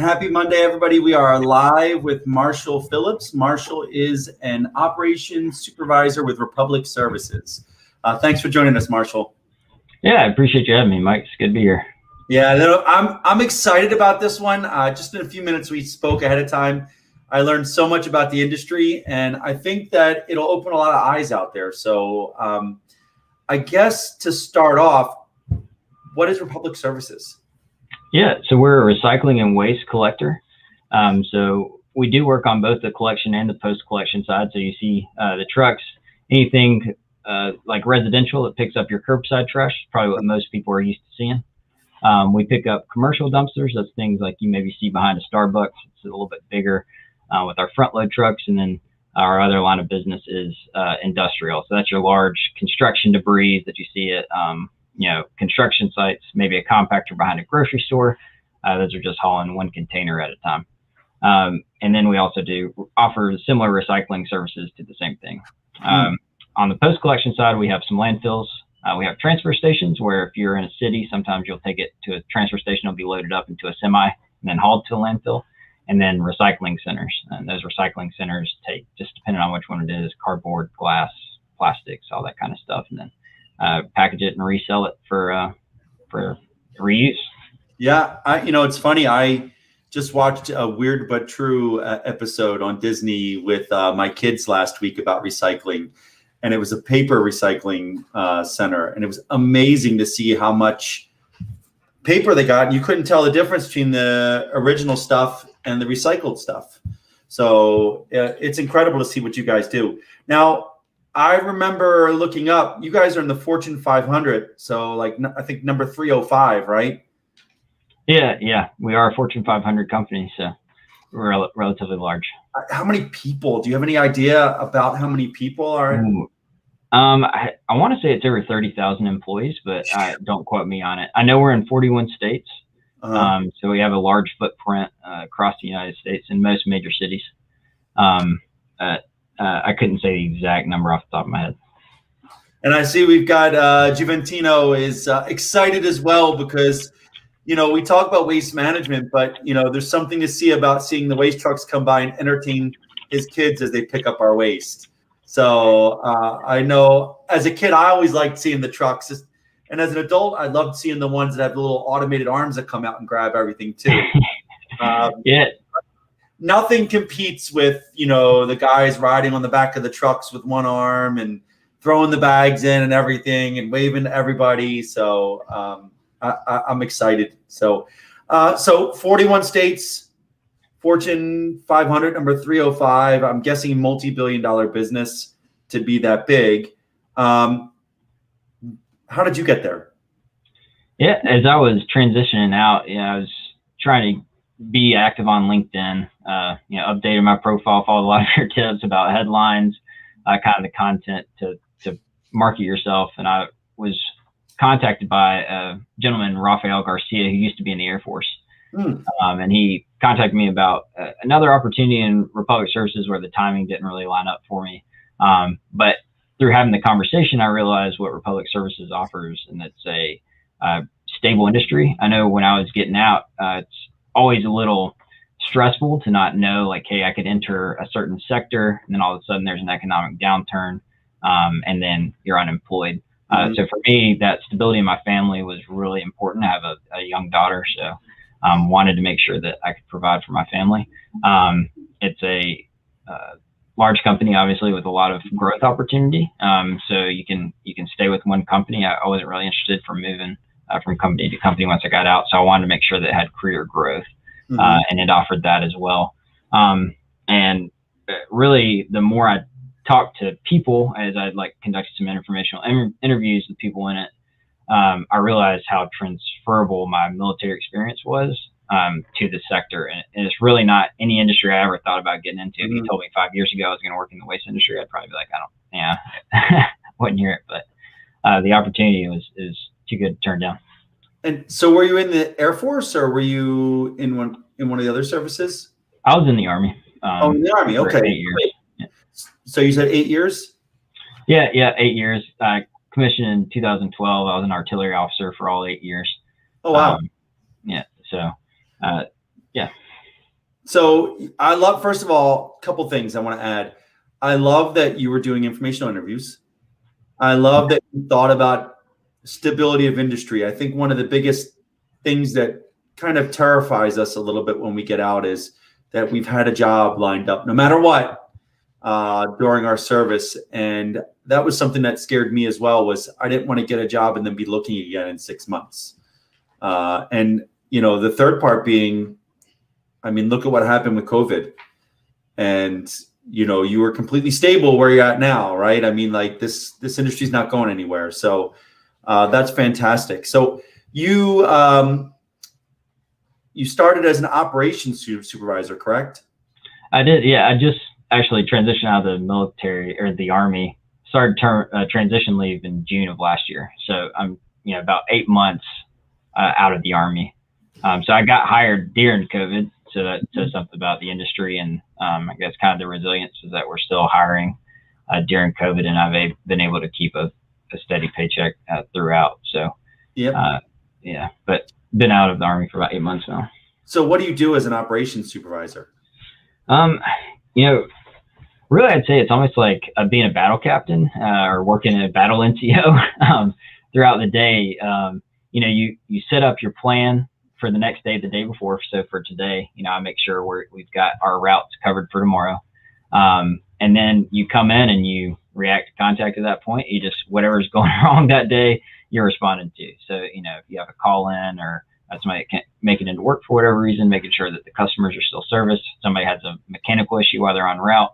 happy Monday, everybody. We are live with Marshall Phillips. Marshall is an Operations Supervisor with Republic Services. Thanks for joining us, Marshall. Yeah, I appreciate you having me, Mike. It's good to be here. Yeah, no, I'm excited about this one. Just in a few minutes, we spoke ahead of time. I learned so much about the industry, and I think that it'll open a lot of eyes out there. So I guess to start off, what is Republic Services? Yeah, so we're a recycling and waste collector. So we do work on both the collection and the post-collection side. So you see the trucks, anything like residential that picks up your curbside trash, probably what most people are used to seeing. We pick up commercial dumpsters. That's things like you maybe see behind a Starbucks. It's a little bit bigger with our front load trucks. And then our other line of business is industrial. So that's your large construction debris that you see at construction sites, maybe a compactor behind a grocery store. Those are just hauling one container at a time. And then we also offer similar recycling services to the same thing. On the post-collection side, we have some landfills. We have transfer stations where if you're in a city, sometimes you'll take it to a transfer station. It'll be loaded up into a semi and then hauled to a landfill. And then recycling centers. And those recycling centers take, just depending on which one it is, cardboard, glass, plastics, all that kind of stuff. And then package it and resell it for reuse. Yeah, it's funny. I just watched a Weird But True episode on Disney with my kids last week about recycling, and it was a paper recycling center, and it was amazing to see how much paper they got, and you couldn't tell the difference between the original stuff and the recycled stuff. So it's incredible to see what you guys do. Now, I remember looking up, you guys are in the Fortune 500. So I think number 305, right? Yeah. We are a Fortune 500 company. So we're relatively large. How many people? Do you have any idea about how many people are? I want to say it's over 30,000 employees, but don't quote me on it. I know we're in 41 states. So we have a large footprint across the United States in most major cities. I couldn't say the exact number off the top of my head. And I see we've got Juventino is excited as well because, we talk about waste management, but, there's something to see about seeing the waste trucks come by and entertain his kids as they pick up our waste. So I know as a kid, I always liked seeing the trucks. And as an adult, I loved seeing the ones that have the little automated arms that come out and grab everything too. Yeah. Nothing competes with, the guys riding on the back of the trucks with one arm and throwing the bags in and everything and waving to everybody. So I'm excited. So 41 states, Fortune 500, number 305. I'm guessing multi-billion-dollar business to be that big. How did you get there? Yeah, as I was transitioning out, I was trying to be active on LinkedIn, updated my profile, followed a lot of your tips about headlines, kind of the content to market yourself. And I was contacted by a gentleman, Rafael Garcia, who used to be in the Air Force. And he contacted me about another opportunity in Republic Services where the timing didn't really line up for me. But through having the conversation, I realized what Republic Services offers, and it's a stable industry. I know when I was getting out, it's always a little stressful to not know, hey, I could enter a certain sector, and then all of a sudden there's an economic downturn, and then you're unemployed. So for me, that stability in my family was really important. I have a young daughter, so wanted to make sure that I could provide for my family. It's a large company, obviously, with a lot of growth opportunity. So you can stay with one company. I wasn't really interested for moving from company to company once I got out. So I wanted to make sure that it had career growth, and it offered that as well. And really, the more I talked to people, as I conducted some informational interviews with people in it, I realized how transferable my military experience was to the sector. And it's really not any industry I ever thought about getting into. If you told me 5 years ago I was going to work in the waste industry, I'd probably be like, wouldn't hear it. But the opportunity is too good to turn down. And so were you in the Air Force, or were you in one of the other services? I was in the Army. In the Army. Okay. 8 years. Yeah. So you said 8 years? Yeah, 8 years. Commissioned in 2012. I was an artillery officer for all 8 years. Oh, wow. Yeah. So, yeah. So I love, first of all, a couple things I want to add. I love that you were doing informational interviews. I love that you thought about stability of industry. I think one of the biggest things that kind of terrifies us a little bit when we get out is that we've had a job lined up no matter what during our service. And that was something that scared me as well, was I didn't want to get a job and then be looking again in 6 months. And, you know, the third part being, I mean, look at what happened with COVID. And, you know, you were completely stable where you're at now, right? I mean, like this industry is not going anywhere. So that's fantastic. So you started as an operations supervisor, correct? I did. Yeah. I just actually transitioned out of the military or the Army, started transition leave in June of last year. So I'm, you know, about 8 months out of the Army. So I got hired during COVID. So that says something about the industry, and I guess kind of the resilience is that we're still hiring during COVID, and I've been able to keep a steady paycheck throughout. So yeah, but been out of the Army for about 8 months now. So what do you do as an operations supervisor? You know, really, I'd say it's almost like being a battle captain or working in a battle NCO throughout the day. You know, you set up your plan for the next day, the day before. So for today, you know, I make sure we've got our routes covered for tomorrow. And then you come in and you react to contact at that point. You just, whatever's going wrong that day, you're responding to. So, you know, if you have a call in or somebody can't make it into work for whatever reason, making sure that the customers are still serviced. Somebody has a mechanical issue while they're en route,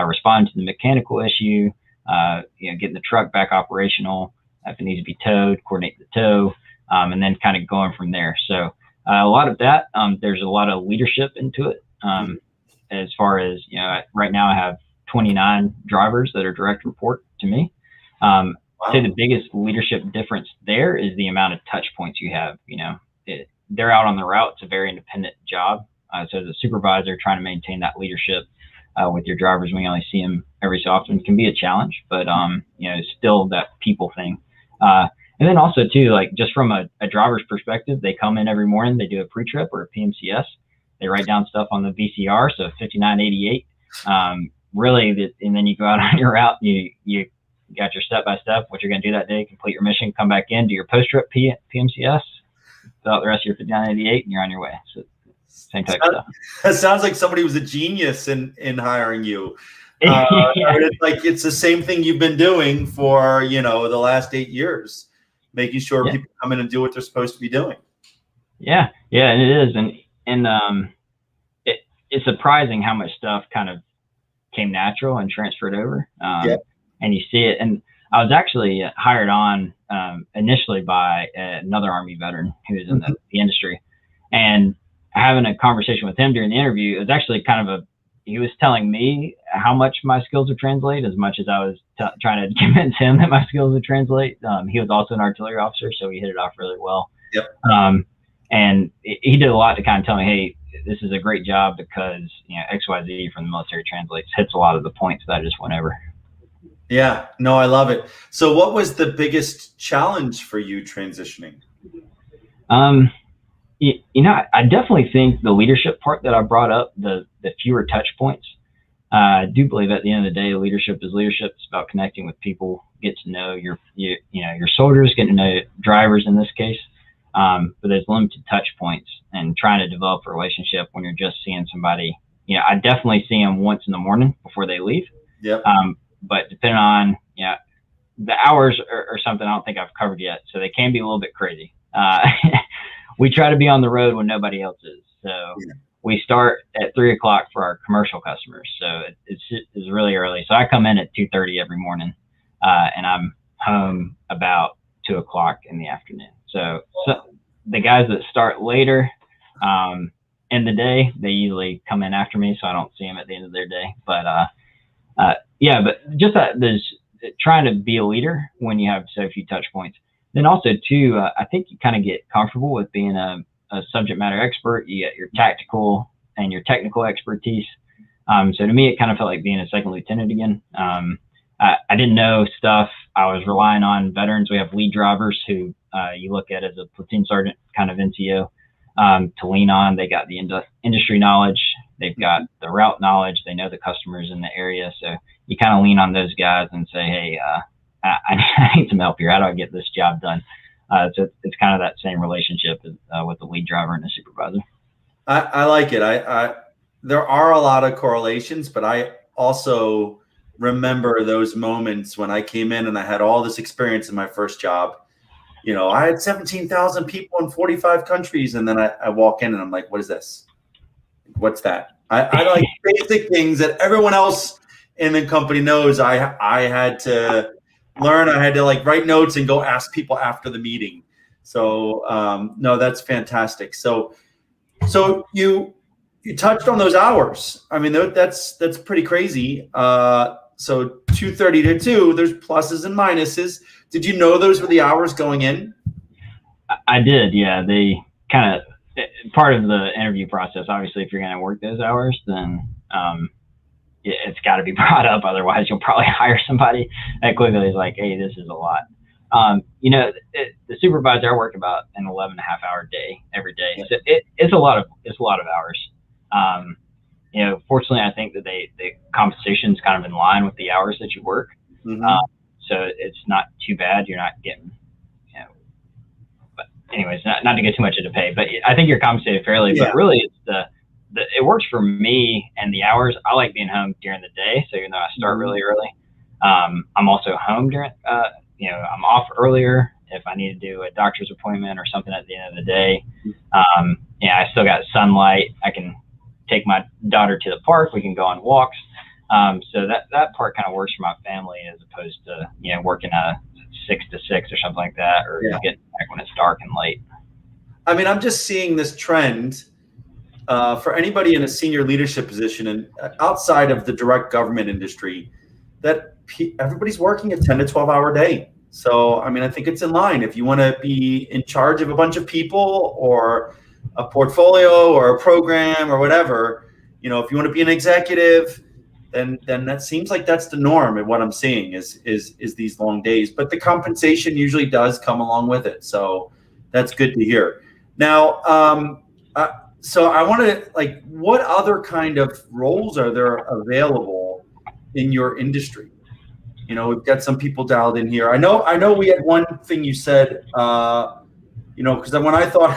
respond to the mechanical issue, you know, getting the truck back operational. If it needs to be towed, coordinate the tow, and then kind of going from there. So, a lot of that, there's a lot of leadership into it. As far as, you know, right now I have 29 drivers that are direct report to me. Wow. I'd say the biggest leadership difference there is the amount of touch points you have. You know, they're out on the route. It's a very independent job. So as a supervisor, trying to maintain that leadership with your drivers when you only see them every so often can be a challenge, but, you know, it's still that people thing. And then also too, like just from a driver's perspective, they come in every morning, they do a pre-trip or a PMCS, they write down stuff on the VCR. So 5988, really, and then you go out on your route, you got your step-by-step, what you're going to do that day, complete your mission, come back in, do your post-trip PMCS, fill out the rest of your 5988, and you're on your way. So same type of stuff. That sounds like somebody was a genius in hiring you. Yeah. I mean, it's the same thing you've been doing for, you know, the last 8 years. Making sure people come in and do what they're supposed to be doing. Yeah, and it is, and it's surprising how much stuff kind of came natural and transferred over. And you see it. And I was actually hired on initially by another Army veteran who was in the industry, and having a conversation with him during the interview, it was actually kind of he was telling me how much my skills would translate as much as I was trying to convince him that my skills would translate. He was also an artillery officer, so we hit it off really well. Yep. And he did a lot to kind of tell me, hey, this is a great job because, you know, XYZ from the military translates, hits a lot of the points that I just went over. Yeah, no, I love it. So what was the biggest challenge for you transitioning? You know, I definitely think the leadership part that I brought up, the fewer touch points. I do believe at the end of the day, leadership is leadership. It's about connecting with people, get to know your soldiers, getting to know drivers in this case. But there's limited touch points, and trying to develop a relationship when you're just seeing somebody. You know, I definitely see them once in the morning before they leave. Yep. But depending on, you know, the hours or something, I don't think I've covered yet. So they can be a little bit crazy. We try to be on the road when nobody else is. So we start at 3 o'clock for our commercial customers. So it's really early. So I come in at 2:30 every morning, and I'm home about 2 o'clock in the afternoon. So the guys that start later in the day, they usually come in after me, so I don't see them at the end of their day. But but just that there's trying to be a leader when you have so few touch points. Then also too, I think you kind of get comfortable with being a subject matter expert. You get your tactical and your technical expertise. So to me, it kind of felt like being a second lieutenant again. I didn't know stuff. I was relying on veterans. We have lead drivers who you look at as a platoon sergeant kind of NCO. to lean on. They got the industry knowledge. They've got the route knowledge. They know the customers in the area. So you kind of lean on those guys and say, hey, I need some help here. How do I get this job done? So it's kind of that same relationship with the lead driver and the supervisor. I like it. There are a lot of correlations, but I also remember those moments when I came in and I had all this experience in my first job. I had 17,000 people in 45 countries. And then I walk in and I'm like, what is this? What's that? I like basic things that everyone else in the company knows. I had to learn. I had to like write notes and go ask people after the meeting. So no, that's fantastic. So you touched on those hours. I mean, that's pretty crazy. So 2:30 to 2, there's pluses and minuses. Did you know those were the hours going in? I did. Yeah. They kind of, part of the interview process, obviously, if you're going to work those hours, then it's got to be brought up. Otherwise, you'll probably hire somebody that quickly is like, hey, this is a lot. The supervisor, I work about an 11.5-hour day every day. So it's a lot of hours. Fortunately, I think that the compensation is kind of in line with the hours that you work. Mm-hmm. So it's not too bad. You're not getting, but anyways, not to get too much into pay, but I think you're compensated fairly. Yeah. But really, it's it works for me and the hours. I like being home during the day. So even though I start really early, I'm also home during, I'm off earlier if I need to do a doctor's appointment or something at the end of the day. I still got sunlight. I can take my daughter to the park. We can go on walks. So that part kind of works for my family as opposed to, working 6 to 6 or something like that, or getting back when it's dark and late. I mean, I'm just seeing this trend for anybody in a senior leadership position and outside of the direct government industry, that everybody's working a 10 to 12-hour day. So, I mean, I think it's in line. If you want to be in charge of a bunch of people or a portfolio or a program or whatever, if you want to be an executive, then that seems like that's the norm. And what I'm seeing is these long days, but the compensation usually does come along with it. So that's good to hear. Now, so I want to what other kind of roles are there available in your industry? We've got some people dialed in here. I know we had one thing you said, because when I thought,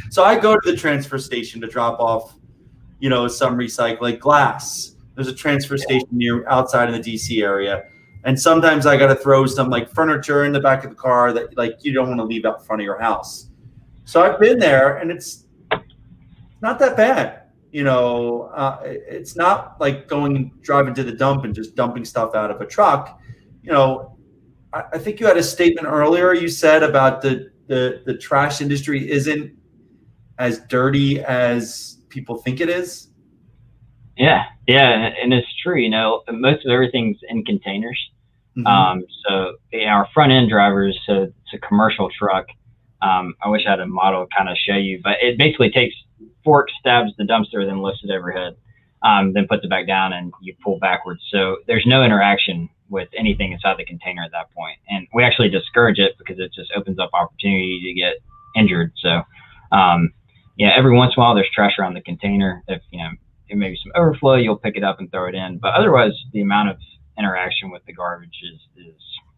so I go to the transfer station to drop off, some recycling glass. There's a transfer station near outside in the DC area. And sometimes I got to throw some furniture in the back of the car that you don't want to leave out front of your house. So I've been there and it's not that bad. It's not like driving to the dump and just dumping stuff out of a truck. I think you had a statement earlier you said about the trash industry isn't as dirty as people think it is. Yeah, and it's true. Most of everything's in containers. Mm-hmm. So our front end drivers, so it's a commercial truck. I wish I had a model to kind of show you, but it basically takes fork, stabs the dumpster, then lifts it overhead, then puts it back down, and you pull backwards. So there's no interaction with anything inside the container at that point. And we actually discourage it because it just opens up opportunity to get injured. So, every once in a while there's trash around the container. If, there may be some overflow, you'll pick it up and throw it in. But otherwise, the amount of interaction with the garbage is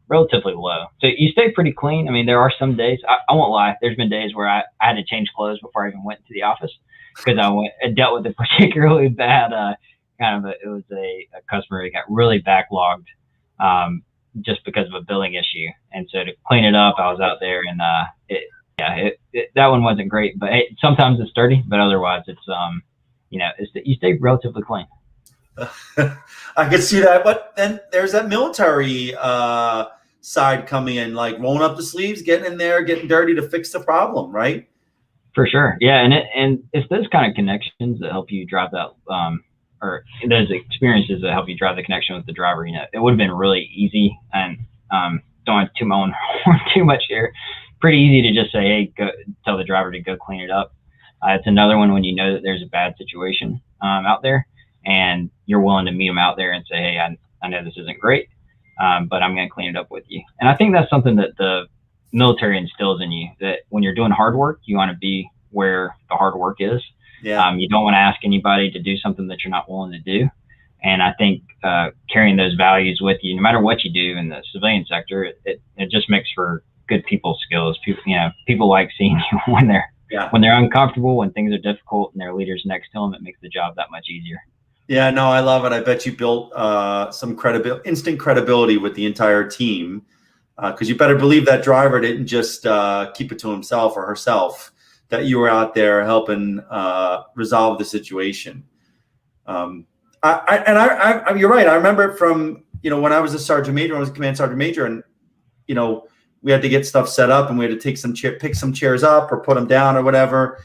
relatively low. So you stay pretty clean. I mean, there are some days, I won't lie, there's been days where I had to change clothes before I even went to the office because I dealt with a particularly bad, it was a customer that got really backlogged just because of a billing issue. And so to clean it up, I was out there and that one wasn't great, but hey, sometimes it's dirty, but otherwise it's, you stay relatively clean. I could see that, but then there's that military side coming in, rolling up the sleeves, getting in there, getting dirty to fix the problem, right? For sure, yeah, and it's those kind of connections that help you drive that, or those experiences that help you drive the connection with the driver. It would have been really easy, and don't want to toot my own horn too much here. Pretty easy to just say, hey, go tell the driver to go clean it up. It's another one when you know that there's a bad situation out there, and you're willing to meet them out there and say, hey, I know this isn't great, but I'm going to clean it up with you. And I think that's something that the military instills in you, that when you're doing hard work, you want to be where the hard work is. Yeah. You don't want to ask anybody to do something that you're not willing to do. And I think carrying those values with you, no matter what you do in the civilian sector, it just makes for good people skills. People like seeing you when they're uncomfortable, when things are difficult, and their leaders next to them. It makes the job that much easier. Yeah, no, I love it. I bet you built some instant credibility with the entire team, because you better believe that driver didn't just keep it to himself or herself, that you were out there helping resolve the situation. You're right. I remember it from, when I was a sergeant major, I was a command sergeant major, and, we had to get stuff set up, and we had to pick some chairs up or put them down or whatever.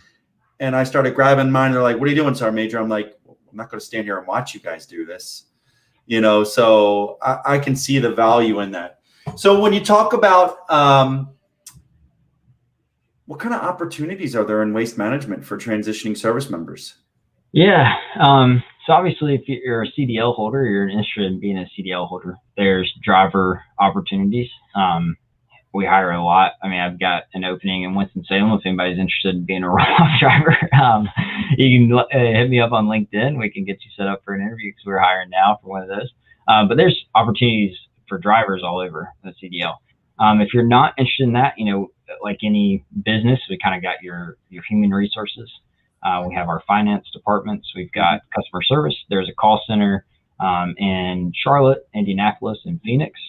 And I started grabbing mine. They're like, "What are you doing, sergeant major?" I'm like, "I'm not going to stand here and watch you guys do this." So I can see the value in that. So when you talk about what kind of opportunities are there in waste management for transitioning service members? Yeah. So obviously, if you're a CDL holder, you're interested in being a CDL holder, there's driver opportunities. We hire a lot. I mean, I've got an opening in Winston-Salem. If anybody's interested in being a roll-off driver, you can hit me up on LinkedIn. We can get you set up for an interview, because we're hiring now for one of those. But there's opportunities for drivers all over the CDL. If you're not interested in that, like any business, we kind of got your human resources. We have our finance departments. We've got customer service. There's a call center in Charlotte, Indianapolis, and Phoenix.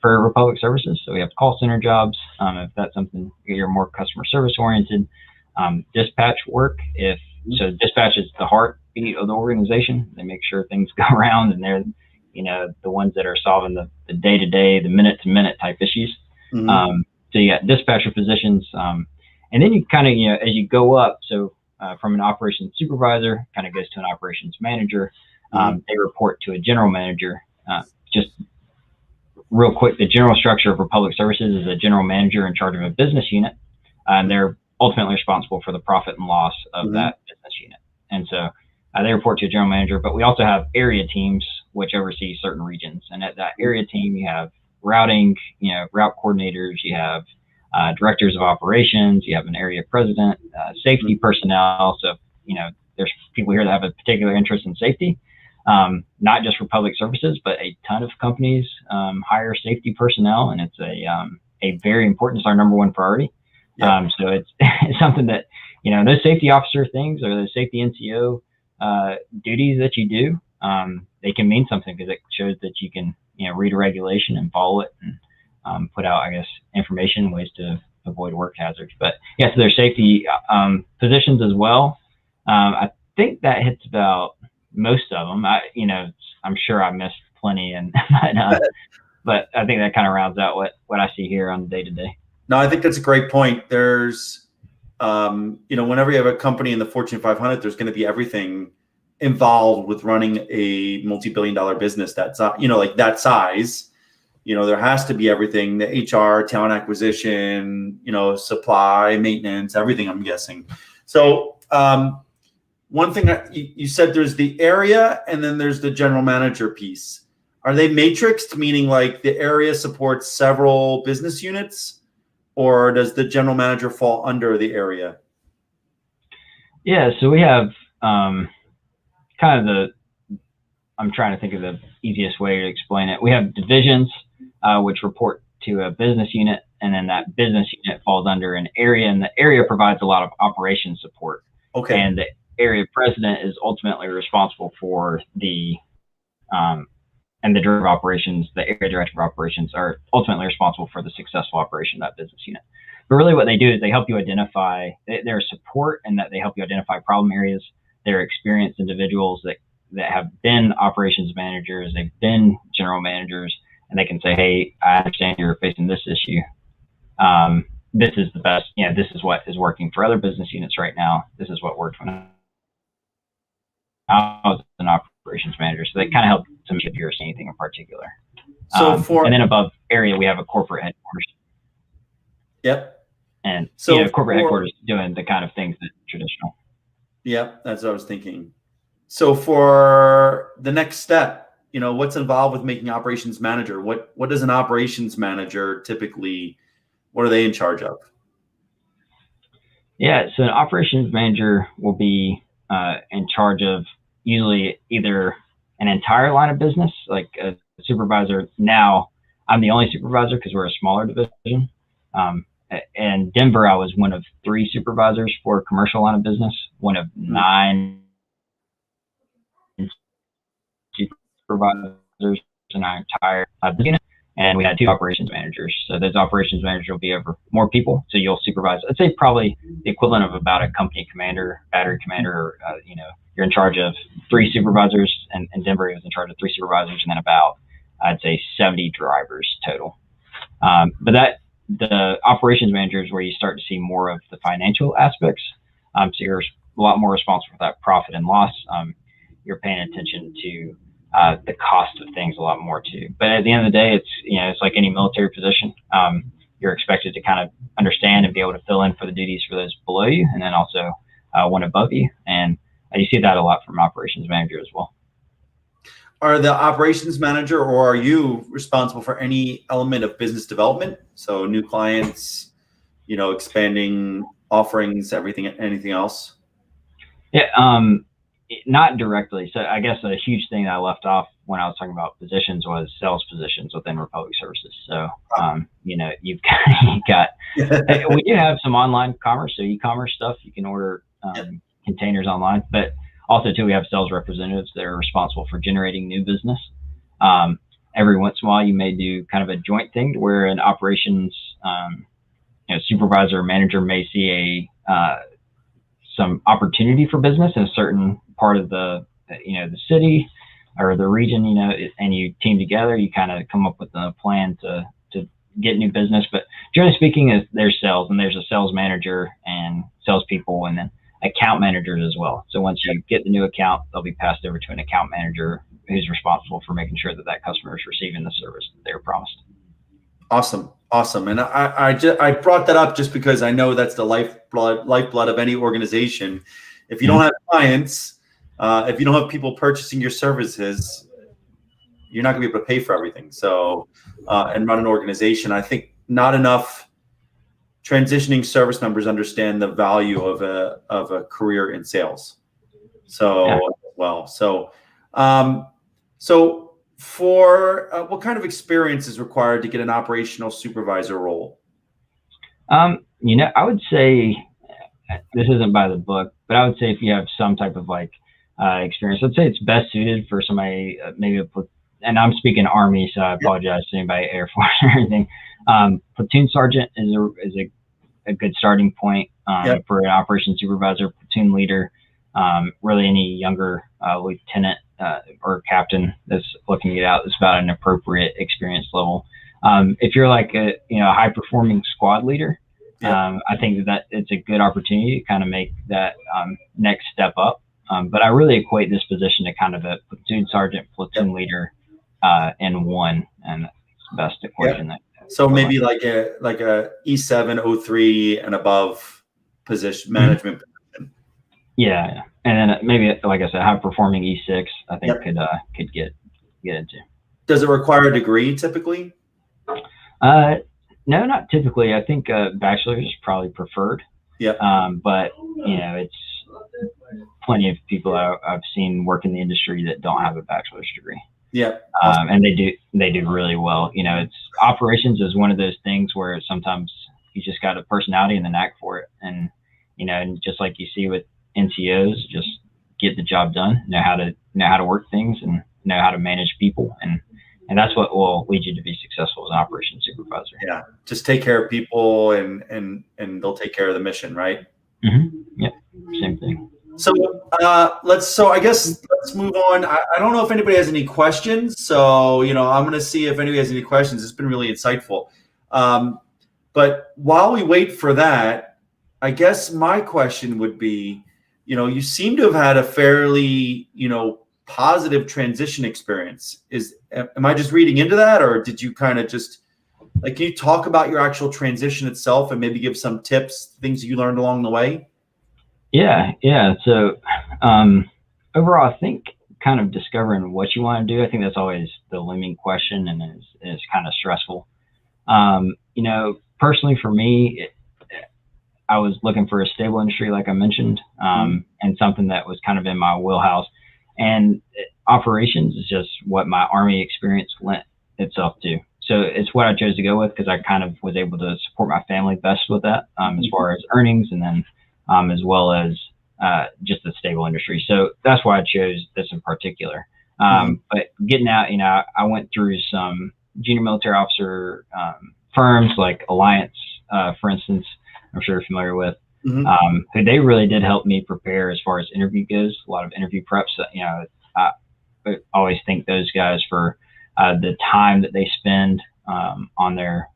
For Republic Services. So we have call center jobs. If that's something you're more customer service oriented, dispatch work. So dispatch is the heartbeat of the organization. They make sure things go around, and they're, the ones that are solving the day-to-day, the minute-to-minute type issues. So you got dispatcher positions. And then you kind of, as you go up, so from an operations supervisor, kind of goes to an operations manager. They report to a general manager. Just real quick, the general structure of Republic Services is a general manager in charge of a business unit, and they're ultimately responsible for the profit and loss of that business unit. And so they report to a general manager, but we also have area teams which oversee certain regions. And at that area team, you have routing, route coordinators, you have directors of operations, you have an area president, safety personnel. So, there's people here that have a particular interest in safety. Not just for public services, but a ton of companies hire safety personnel, and it's a very important. It's our number one priority. So it's something that those safety officer things, or those safety NCO duties that you do, they can mean something, because it shows that you can read a regulation and follow it, and put out, I guess, information, ways to avoid work hazards. But so there's safety positions as well. I think that hits about most of them. I'm sure I missed plenty, but I think that kind of rounds out what I see here on the day to day. No, I think that's a great point. There's, whenever you have a company in the Fortune 500, there's going to be everything involved with running a multi-billion-dollar business that's, like that size. There has to be everything: the HR, talent acquisition, supply, maintenance, everything, I'm guessing. So, one thing that you said, there's the area, and then there's the general manager piece. Are they matrixed, meaning like the area supports several business units, or does the general manager fall under the area? Yeah, so we have I'm trying to think of the easiest way to explain it. We have divisions which report to a business unit, and then that business unit falls under an area, and the area provides a lot of operations support. Okay. And the area president is ultimately responsible for the and the director of operations. The area director of operations are ultimately responsible for the successful operation of that business unit. But really what they do is they help you identify their support, and that they help you identify problem areas. They're experienced individuals that have been operations managers, they've been general managers, and they can say, "Hey, I understand you're facing this issue. This is the best, this is what is working for other business units right now. This is what worked when I was an operations manager." So they kind of help to make sure you're seeing anything in particular. So and then above area, we have a corporate headquarters. Yep. And so corporate headquarters doing the kind of things that traditional. Yep, that's what I was thinking. So for the next step, what's involved with making operations manager? What does an operations manager typically, what are they in charge of? Yeah, so an operations manager will be in charge of usually either an entire line of business, like a supervisor. Now, I'm the only supervisor because we're a smaller division. And Denver, I was one of 3 supervisors for a commercial line of business, one of 9 supervisors in our entire business. And we had 2 operations managers. So those operations managers will be over more people. So you'll supervise, I'd say probably the equivalent of about a company commander, battery commander, or, you're in charge of 3 supervisors, and Denver was in charge of 3 supervisors, and then about, I'd say 70 drivers total. But the operations manager is where you start to see more of the financial aspects. So you're a lot more responsible for that profit and loss. You're paying attention to the cost of things a lot more too. But at the end of the day, it's like any military position. You're expected to kind of understand and be able to fill in for the duties for those below you, and then also one above you. And you see that a lot from operations manager as well. Are the operations manager, or are you responsible for any element of business development? So new clients, expanding offerings, anything else? Yeah, not directly. So I guess a huge thing that I left off when I was talking about positions was sales positions within Republic Services. So, you've got we do have some online commerce, so e-commerce stuff. You can order containers online, but also too, we have sales representatives that are responsible for generating new business. Every once in a while, you may do kind of a joint thing where an operations supervisor or manager may see some opportunity for business in a certain part of the city or the region, and you team together, you kind of come up with a plan to get new business. But generally speaking, there's sales, and there's a sales manager and salespeople, and then account managers as well. So once you get the new account, they'll be passed over to an account manager who's responsible for making sure that customer is receiving the service that they were promised. Awesome. And I brought that up just because I know that's the lifeblood of any organization. If you don't have clients, if you don't have people purchasing your services, you're not going to be able to pay for everything. So, and run an organization, I think not enough transitioning service members understand the value of a career in sales. So, for what kind of experience is required to get an operational supervisor role? I would say this isn't by the book, but I would say if you have some type of experience, I'd say it's best suited for somebody and I'm speaking Army, so I apologize to anybody Air Force or anything. Platoon sergeant is a good starting point for an operations supervisor. Platoon leader, really any younger lieutenant or captain that's looking to get out is about an appropriate experience level. If you're like a high performing squad leader, I think that it's a good opportunity to kind of make that next step up. But I really equate this position to kind of a platoon sergeant, platoon leader in one, and that's the best equation. So maybe like a E7, O3 and above position, management position. Yeah, and then maybe, like I said, high performing E6, I think could get into. Does it require a degree typically? No, not typically. I think bachelor's is probably preferred. But it's plenty of people I've seen work in the industry that don't have a bachelor's degree. And they do really well. It's operations is one of those things where sometimes you just got a personality and the knack for it, and and just like you see with NCOs, just get the job done, know how to work things, and know how to manage people, and that's what will lead you to be successful as an operations supervisor. Yeah, just take care of people, and they'll take care of the mission, right? Yep, same thing. So I guess let's move on. I don't know if anybody has any questions. So, I'm going to see if anybody has any questions. It's been really insightful. But while we wait for that, I guess my question would be, you seem to have had a fairly, positive transition experience. Am I just reading into that, or did you kind of just can you talk about your actual transition itself and maybe give some tips, things you learned along the way? Yeah. So overall, I think kind of discovering what you want to do, I think that's always the looming question, and is kind of stressful. Personally for me, I was looking for a stable industry, like I mentioned, and something that was kind of in my wheelhouse. And operations is just what my Army experience lent itself to. So it's what I chose to go with because I kind of was able to support my family best with that, as far as earnings, and then as well as just a stable industry. So that's why I chose this in particular. But getting out, I went through some junior military officer firms like Alliance, for instance, I'm sure you're familiar with, who they really did help me prepare as far as interview goes. A lot of interview preps. I always thank those guys for the time that they spend on their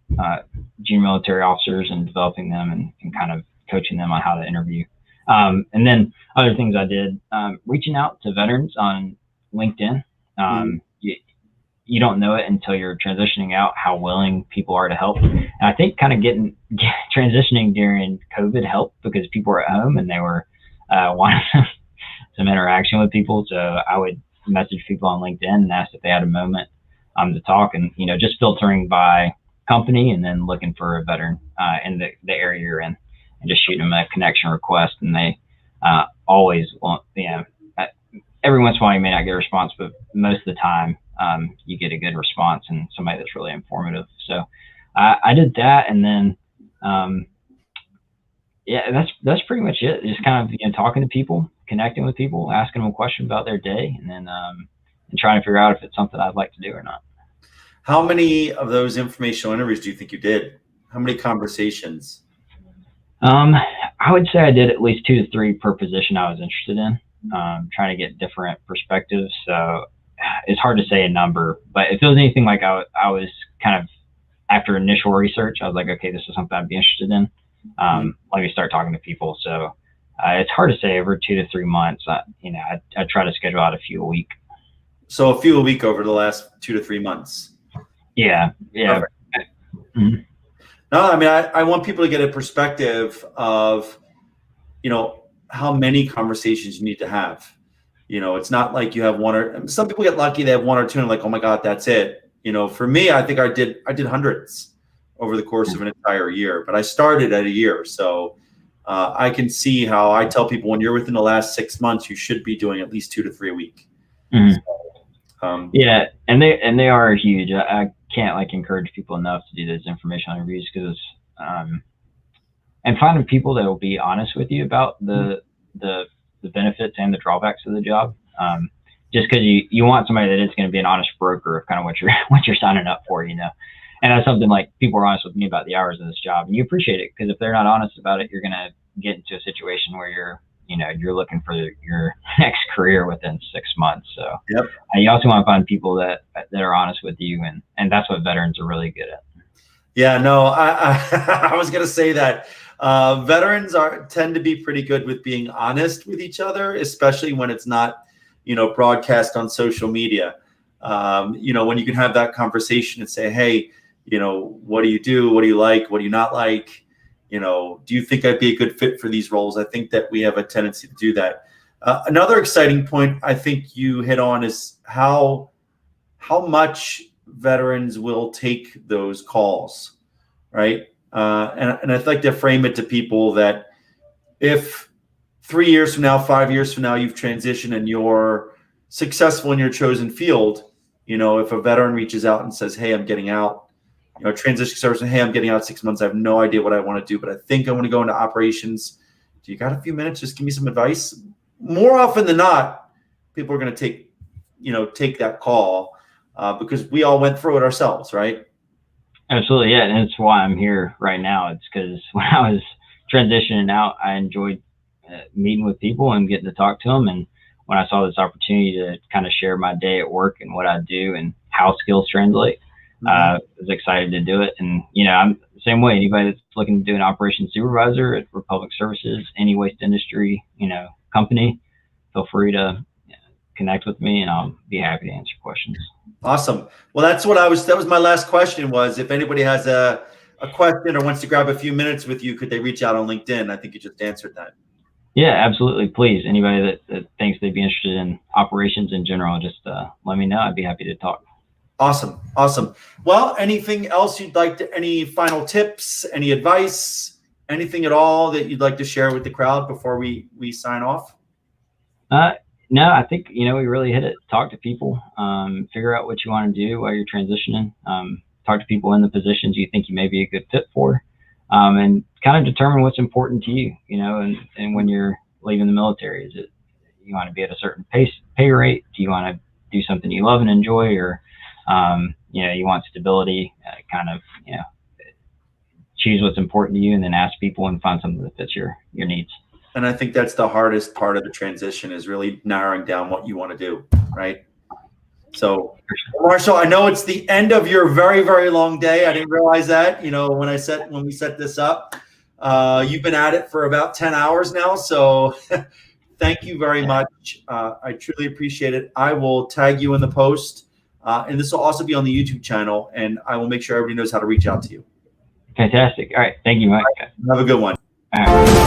junior military officers and developing them and kind of coaching them on how to interview. And then other things I did, reaching out to veterans on LinkedIn. You don't know it until you're transitioning out how willing people are to help. And I think kind of transitioning during COVID helped because people were at home and they were wanting some interaction with people. So I would message people on LinkedIn and ask if they had a moment to talk, and just filtering by company and then looking for a veteran in the area you're in and just shooting them a connection request. And they always want, every once in a while you may not get a response, but most of the time you get a good response and somebody that's really informative. So I did that, and then that's pretty much it. Just kind of talking to people, connecting with people, asking them a question about their day, and then and trying to figure out if it's something I'd like to do or not. How many of those informational interviews do you think you did? How many conversations? I would say I did at least 2 to 3 per position I was interested in, trying to get different perspectives. So it's hard to say a number, but if it was anything like I was kind of, after initial research, I was like, okay, this is something I'd be interested in. Let me start talking to people. So it's hard to say over 2 to 3 months. I try to schedule out a few a week. So a few a week over the last 2 to 3 months. Yeah. No, I mean, I want people to get a perspective of, how many conversations you need to have. It's not like you have one, or some people get lucky, they have 1 or 2 and like, oh my God, that's it. For me, I think I did hundreds over the course of an entire year, but I started at a year. So I can see how I tell people when you're within the last 6 months, you should be doing at least 2 to 3 a week. So, yeah. And they are huge. I can't encourage people enough to do those informational interviews because, and finding people that will be honest with you about the benefits and the drawbacks of the job. Just because you want somebody that is going to be an honest broker of kind of what you're signing up for, And that's something like people are honest with me about the hours of this job, and you appreciate it because if they're not honest about it, you're going to get into a situation where you're looking for your next career within 6 months. So you also want to find people that are honest with you, and that's what veterans are really good at. Yeah, no, I was going to say that veterans tend to be pretty good with being honest with each other, especially when it's not, broadcast on social media. When you can have that conversation and say, hey, what do you do? What do you like? What do you not like? Do you think I'd be a good fit for these roles? I think that we have a tendency to do that. Another exciting point I think you hit on is how much veterans will take those calls, right? And I'd like to frame it to people that if 3 years from now, 5 years from now, you've transitioned and you're successful in your chosen field, if a veteran reaches out and says, hey, I'm getting out, transition service, hey, I'm getting out 6 months. I have no idea what I want to do, but I think I want to go into operations. Do you got a few minutes? Just give me some advice. More often than not, people are going to take that call because we all went through it ourselves, right? Absolutely. Yeah. And it's why I'm here right now. It's because when I was transitioning out, I enjoyed meeting with people and getting to talk to them. And when I saw this opportunity to kind of share my day at work and what I do and how skills translate, I was excited to do it. And, I'm the same way. Anybody that's looking to do an Operations Supervisor at Republic Services, any waste industry, company, feel free to connect with me and I'll be happy to answer questions. Awesome. Well, that was my last question was if anybody has a question or wants to grab a few minutes with you, could they reach out on LinkedIn? I think you just answered that. Yeah, absolutely. Please. Anybody that thinks they'd be interested in operations in general, just let me know. I'd be happy to talk. Awesome. Well, anything else you'd like any final tips, any advice, anything at all that you'd like to share with the crowd before we sign off? No, I think, we really hit it. Talk to people, figure out what you want to do while you're transitioning. Talk to people in the positions you think you may be a good fit for, and kind of determine what's important to you, and when you're leaving the military. Is it you want to be at a certain pay rate? Do you want to do something you love and enjoy, or, you want stability? Choose what's important to you, and then ask people and find something that fits your needs. And I think that's the hardest part of the transition, is really narrowing down what you want to do, right? So, Marshall, I know it's the end of your very, very long day. I didn't realize that, when we set this up. You've been at it for about 10 hours now. So thank you very much. I truly appreciate it. I will tag you in the post. And this will also be on the YouTube channel. And I will make sure everybody knows how to reach out to you. Fantastic. All right. Thank you, Mike. Have a good one. All right.